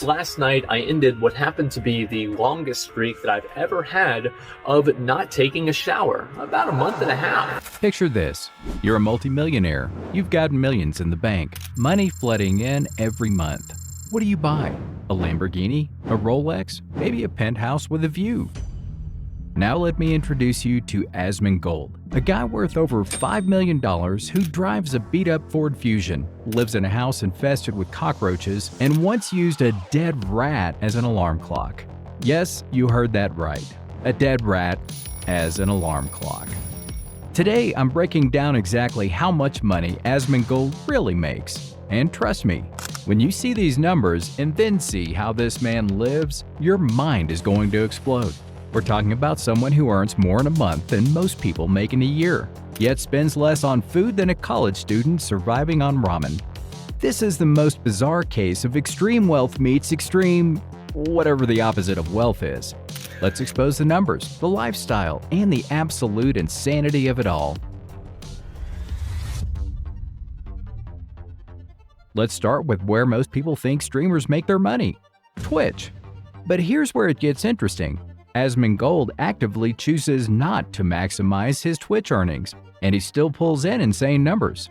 Last night, I ended what happened to be the longest streak that I've ever had of not taking a shower, about a month and a half. Picture this. You're a multi-millionaire. You've got millions in the bank, money flooding in every month. What do you buy? A Lamborghini? A Rolex? Maybe a penthouse with a view? Now let me introduce you to Asmongold, a guy worth over $5 million who drives a beat-up Ford Fusion, lives in a house infested with cockroaches, and once used a dead rat as an alarm clock. Yes, you heard that right. A dead rat as an alarm clock. Today, I'm breaking down exactly how much money Asmongold really makes. And trust me, when you see these numbers and then see how this man lives, your mind is going to explode. We're talking about someone who earns more in a month than most people make in a year, yet spends less on food than a college student surviving on ramen. This is the most bizarre case of extreme wealth meets extreme, whatever the opposite of wealth is. Let's expose the numbers, the lifestyle, and the absolute insanity of it all. Let's start with where most people think streamers make their money: Twitch. But here's where it gets interesting. Asmongold actively chooses not to maximize his Twitch earnings, and he still pulls in insane numbers.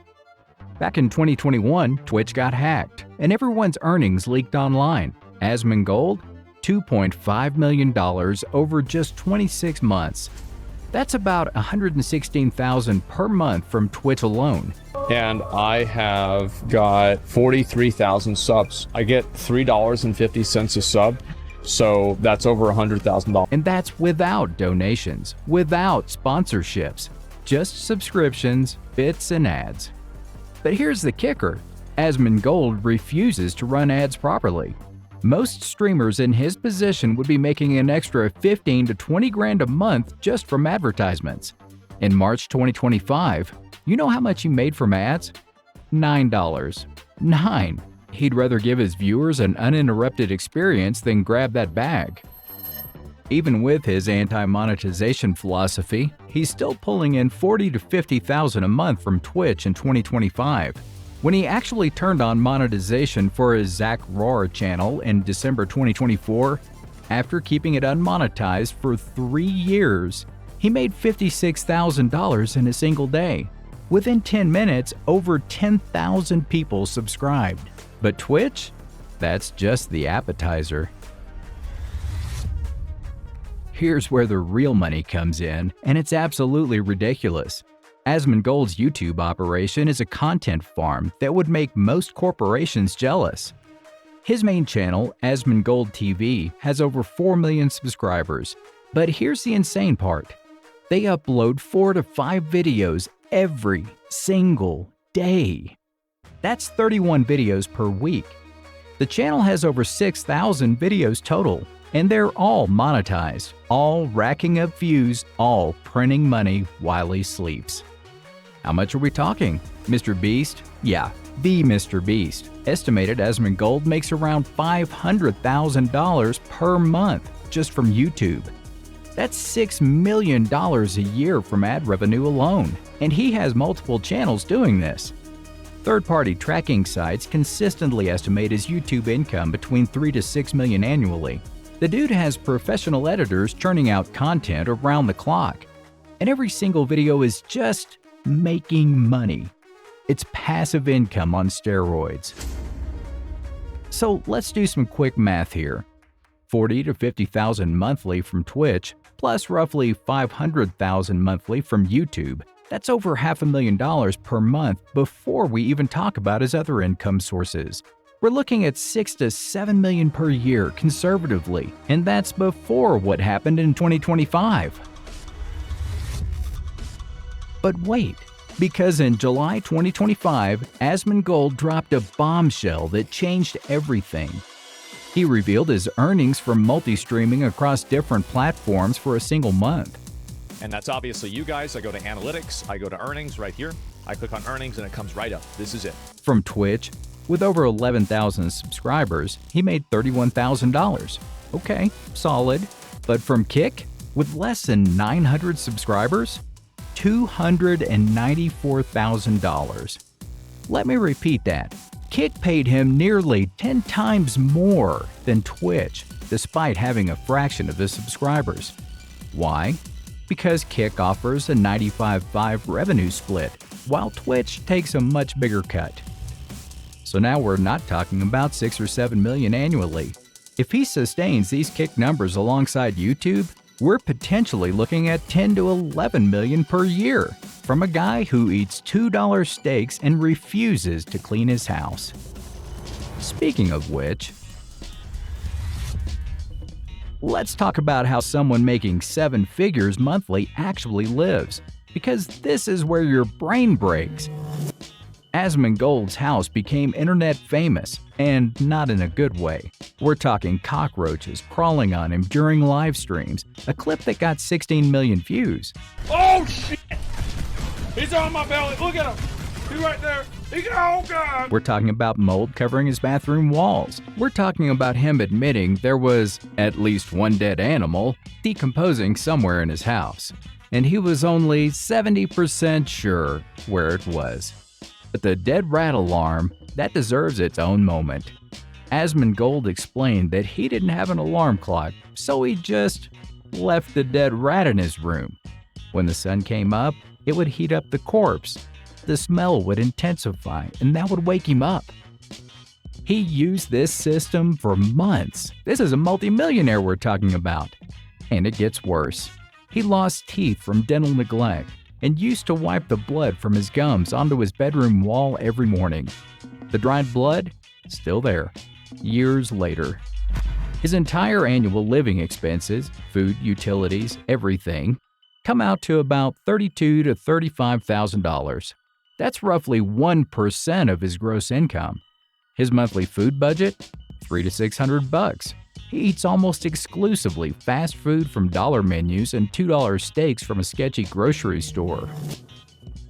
Back in 2021, Twitch got hacked, and everyone's earnings leaked online. Asmongold, $2.5 million over just 26 months. That's about $116,000 per month from Twitch alone. And I have got 43,000 subs. I get $3.50 a sub. So that's over $100,000. And that's without donations, without sponsorships, just subscriptions, bits, and ads. But here's the kicker. Asmongold refuses to run ads properly. Most streamers in his position would be making an extra 15 to 20 grand a month just from advertisements. In March 2025, you know how much he made from ads? $9. $9. He'd rather give his viewers an uninterrupted experience than grab that bag. Even with his anti-monetization philosophy, he's still pulling in $40,000 to $50,000 a month from Twitch in 2025. When he actually turned on monetization for his Zach Roar channel in December 2024, after keeping it unmonetized for 3 years, he made $56,000 in a single day. Within 10 minutes, over 10,000 people subscribed. But Twitch? That's just the appetizer. Here's where the real money comes in, and it's absolutely ridiculous. Asmongold's YouTube operation is a content farm that would make most corporations jealous. His main channel, Asmongold TV, has over 4 million subscribers. But here's the insane part. They upload 4 to 5 videos every single day. That's 31 videos per week. The channel has over 6,000 videos total, and they're all monetized, all racking up views, all printing money while he sleeps. How much are we talking? Mr. Beast? Yeah, the Mr. Beast. Estimated Asmongold makes around $500,000 per month just from YouTube. That's $6 million a year from ad revenue alone, and he has multiple channels doing this. Third-party tracking sites consistently estimate his YouTube income between $3 to $6 million annually. The dude has professional editors churning out content around the clock, and every single video is just making money. It's passive income on steroids. So let's do some quick math here. $40,000 to $50,000 monthly from Twitch, plus roughly $500,000 monthly from YouTube. That's over $500,000 per month before we even talk about his other income sources. We're looking at $6 to $7 million per year conservatively, and that's before what happened in 2025. But wait, because in July 2025, Asmongold dropped a bombshell that changed everything. He revealed his earnings from multi-streaming across different platforms for a single month. And that's obviously you guys. I go to analytics, I go to earnings right here. I click on earnings and it comes right up. This is it. From Twitch, with over 11,000 subscribers, he made $31,000. Okay, solid. But from Kick, with less than 900 subscribers, $294,000. Let me repeat that. Kick paid him nearly 10 times more than Twitch, despite having a fraction of the subscribers. Why? Because Kick offers a 95-5 revenue split, while Twitch takes a much bigger cut. So now we're not talking about 6 or 7 million annually. If he sustains these Kick numbers alongside YouTube, we're potentially looking at 10 to 11 million per year from a guy who eats $2 steaks and refuses to clean his house. Speaking of which, let's talk about how someone making 7 figures monthly actually lives, because this is where your brain breaks. Asmongold's house became internet famous, and not in a good way. We're talking cockroaches crawling on him during live streams, a clip that got 16 million views. Oh shit! He's on my belly. Look at him. He's right there. Oh God! We're talking about mold covering his bathroom walls. We're talking about him admitting there was at least one dead animal decomposing somewhere in his house, and he was only 70% sure where it was. But the dead rat alarm, that deserves its own moment. Asmongold explained that he didn't have an alarm clock, so he just left the dead rat in his room. When the sun came up, it would heat up the corpse. The smell would intensify, and that would wake him up. He used this system for months. This is a multi-millionaire we're talking about. And it gets worse. He lost teeth from dental neglect and used to wipe the blood from his gums onto his bedroom wall every morning. The dried blood? Still there, years later. His entire annual living expenses, food, utilities, everything, come out to about $32,000 to $35,000. That's roughly 1% of his gross income. His monthly food budget? $300 to $600. He eats almost exclusively fast food from dollar menus and $2 steaks from a sketchy grocery store.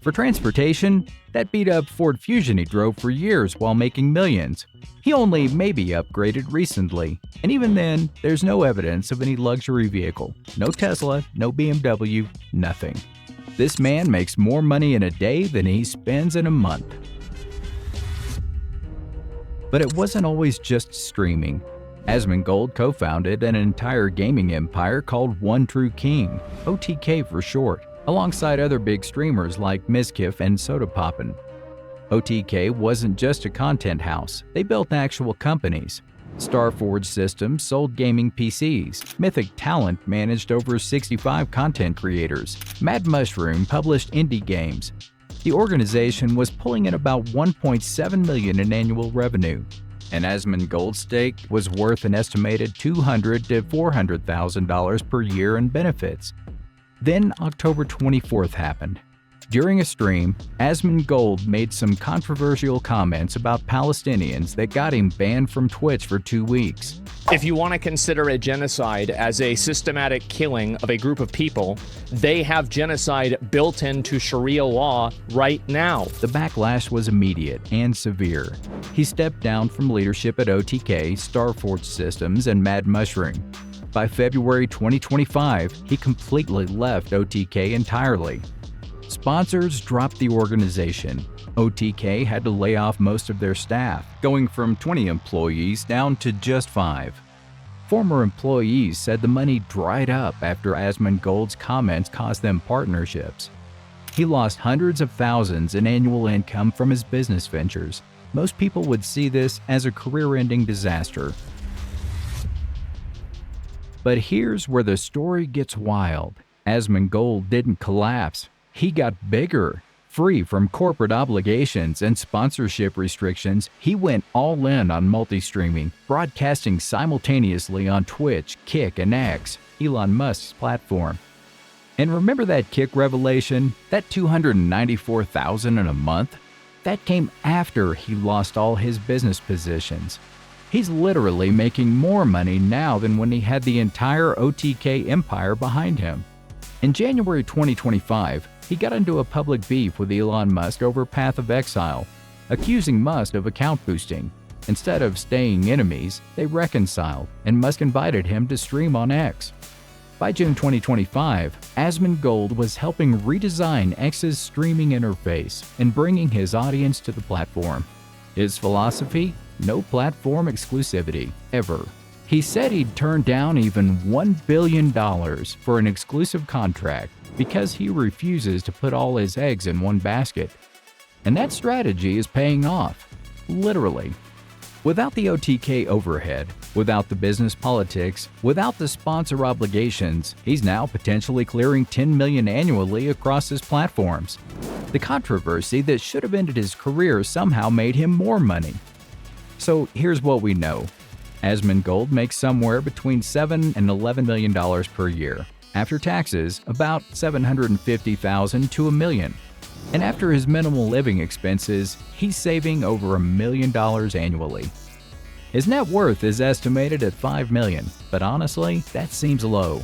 For transportation, that beat-up Ford Fusion he drove for years while making millions. He only maybe upgraded recently, and even then, there's no evidence of any luxury vehicle. No Tesla, no BMW, nothing. This man makes more money in a day than he spends in a month. But it wasn't always just streaming. Asmongold co-founded an entire gaming empire called One True King, OTK for short, alongside other big streamers like Mizkif and Soda Poppin'. OTK wasn't just a content house, they built actual companies. Starforge Systems sold gaming PCs, Mythic Talent managed over 65 content creators, Mad Mushroom published indie games. The organization was pulling in about $1.7 million in annual revenue, and Asmongold's stake was worth an estimated $200,000 to $400,000 per year in benefits. Then October 24th happened. During a stream, Asmongold made some controversial comments about Palestinians that got him banned from Twitch for 2 weeks. If you want to consider a genocide as a systematic killing of a group of people, they have genocide built into Sharia law right now. The backlash was immediate and severe. He stepped down from leadership at OTK, Starforge Systems, and Mad Mushroom. By February 2025, he completely left OTK entirely. Sponsors dropped the organization. OTK had to lay off most of their staff, going from 20 employees down to just 5. Former employees said the money dried up after Asmongold's comments cost them partnerships. He lost hundreds of thousands in annual income from his business ventures. Most people would see this as a career-ending disaster. But here's where the story gets wild. Asmongold didn't collapse. He got bigger. Free from corporate obligations and sponsorship restrictions, he went all in on multi-streaming, broadcasting simultaneously on Twitch, Kick, and X, Elon Musk's platform. And remember that Kick revelation? That $294,000 in a month? That came after he lost all his business positions. He's literally making more money now than when he had the entire OTK empire behind him. In January 2025, he got into a public beef with Elon Musk over Path of Exile, accusing Musk of account boosting. Instead of staying enemies, they reconciled, and Musk invited him to stream on X. By June 2025, Asmongold was helping redesign X's streaming interface and bringing his audience to the platform. His philosophy? No platform exclusivity, ever. He said he'd turn down even $1 billion for an exclusive contract because he refuses to put all his eggs in one basket. And that strategy is paying off, literally. Without the OTK overhead, without the business politics, without the sponsor obligations, he's now potentially clearing $10 million annually across his platforms. The controversy that should have ended his career somehow made him more money. So here's what we know. Asmongold makes somewhere between $7 and $11 million per year. After taxes, about $750,000 to $1 million. And after his minimal living expenses, he's saving over $1 million annually. His net worth is estimated at $5 million, but honestly, that seems low.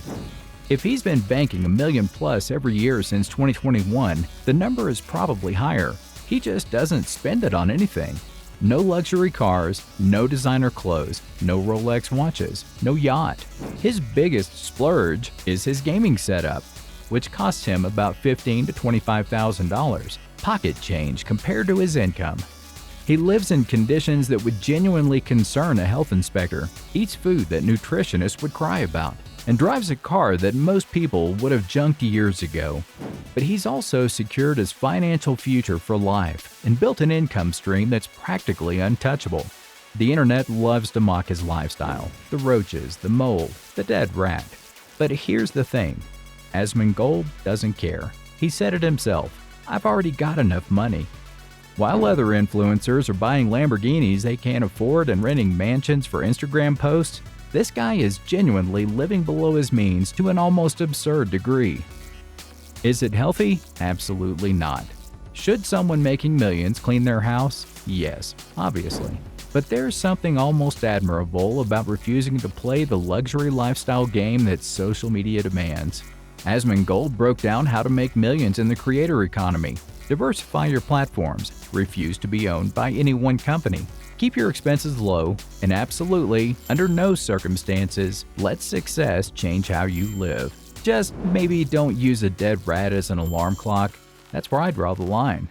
If he's been banking $1 million plus every year since 2021, the number is probably higher. He just doesn't spend it on anything. No luxury cars, no designer clothes, no Rolex watches, no yacht. His biggest splurge is his gaming setup, which costs him about $15,000 to $25,000, pocket change compared to his income. He lives in conditions that would genuinely concern a health inspector, eats food that nutritionists would cry about, and drives a car that most people would have junked years ago. But he's also secured his financial future for life and built an income stream that's practically untouchable. The internet loves to mock his lifestyle, the roaches, the mold, the dead rat. But here's the thing. Asmongold doesn't care. He said it himself, "I've already got enough money." While other influencers are buying Lamborghinis they can't afford and renting mansions for Instagram posts, this guy is genuinely living below his means to an almost absurd degree. Is it healthy? Absolutely not. Should someone making millions clean their house? Yes, obviously. But there's something almost admirable about refusing to play the luxury lifestyle game that social media demands. Asmongold broke down how to make millions in the creator economy. Diversify your platforms. Refuse to be owned by any one company. Keep your expenses low, and absolutely, under no circumstances, let success change how you live. Just maybe don't use a dead rat as an alarm clock. That's where I draw the line.